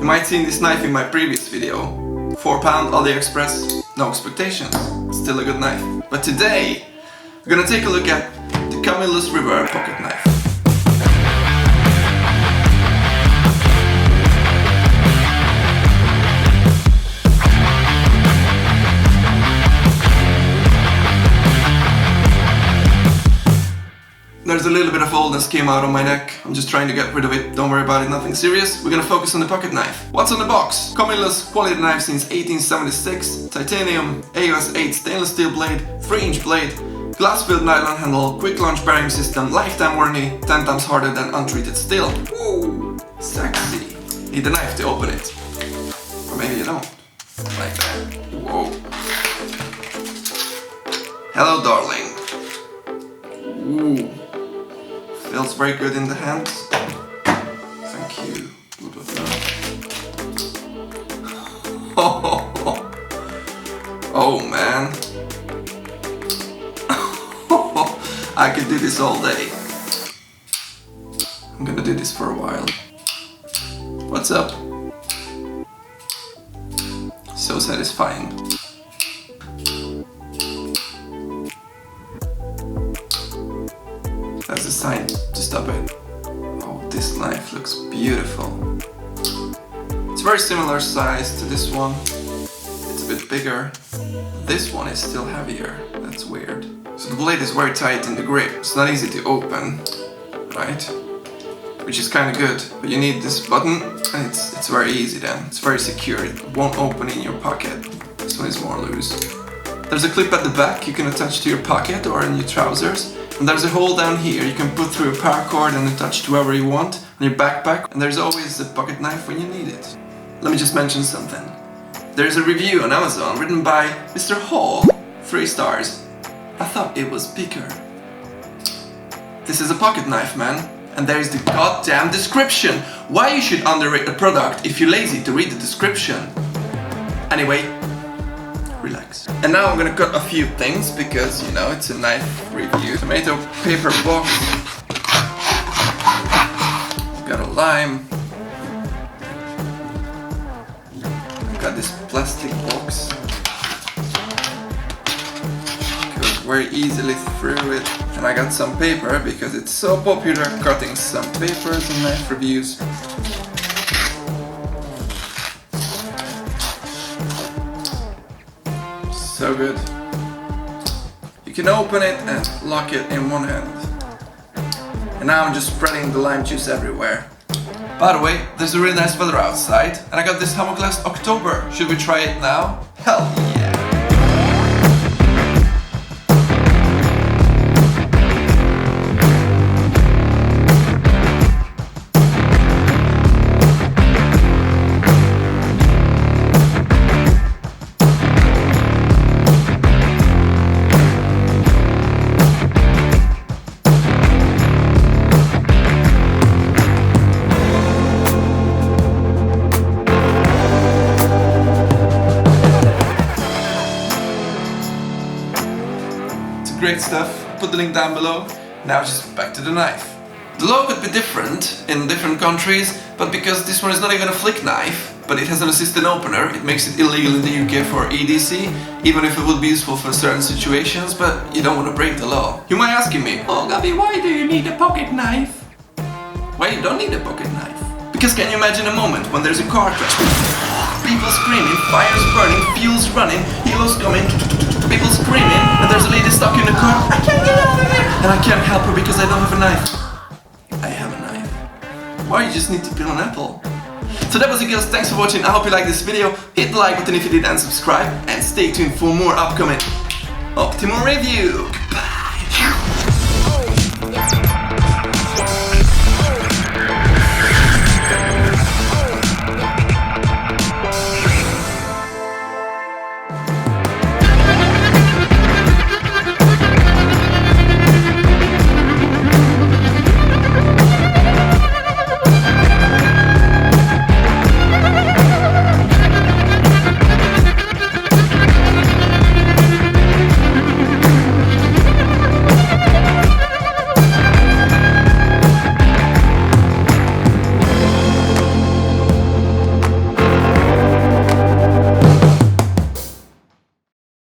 You might seen this knife in my previous video. £4 AliExpress, no expectations, still a good knife. But today, we're gonna take a look at the Camillus Reverb pocket knife. There's a little bit of oldness came out on my neck. I'm just trying to get rid of it. Don't worry about it, nothing serious. We're gonna focus on the pocket knife. What's on the box? Camillus quality knife since 1876. Titanium, AOS 8 stainless steel blade, 3-inch blade, glass-filled nylon handle, quick launch bearing system, lifetime warranty, 10 times harder than untreated steel. Woo! Sexy. Need a knife to open it. Or maybe you don't. Like that. Whoa. Hello, darling. Ooh. Feels very good in the hands. Thank you. Oh man. I could do this all day. I'm gonna do this for a while. What's up? So satisfying. That's a sign to stop it. Oh, this knife looks beautiful. It's very similar size to this one. It's a bit bigger. This one is still heavier. That's weird. So the blade is very tight in the grip. It's not easy to open, right? Which is kind of good. But you need this button, and it's very easy then. It's very secure. It won't open in your pocket. This one is more loose. There's a clip at the back you can attach to your pocket or in your trousers. And there's a hole down here you can put through a paracord and attach to wherever you want on your backpack. And there's always a pocket knife when you need it. Let me just mention something. There's a review on Amazon written by Mr. Hall, 3 stars. I thought it was bigger. This is a pocket knife, man. And there's the goddamn description. Why you should underrate a product if you're lazy to read the description? Anyway, relax. And now I'm gonna cut a few things because, you know, it's a knife review. Tomato paper box. Got a lime. Got this plastic box. Goes very easily through it. And I got some paper because it's so popular cutting some papers in knife reviews. So good. You can open it and lock it in one hand. And now I'm just spreading the lime juice everywhere. By the way, there's a really nice weather outside, and I got this Hammock last October. Should we try it now? Hell yeah! Great stuff, put the link down below. Now just back to the knife. The law could be different in different countries, but because this one is not even a flick knife, but it has an assisted opener, it makes it illegal in the UK for EDC, even if it would be useful for certain situations, but you don't want to break the law. You might ask me, oh Gabi, why do you need a pocket knife? Why you don't need a pocket knife? Because can you imagine a moment when there's a car crash? People screaming, fires burning, fuels running, heroes coming, people screaming, and there's a lady stuck in the car. I can't get out of it! And I can't help her because I don't have a knife. I have a knife. Why you just need to peel an apple? So that was it, guys. Thanks for watching. I hope you liked this video. Hit the like button if you did and subscribe. And stay tuned for more upcoming Optimal review. Goodbye.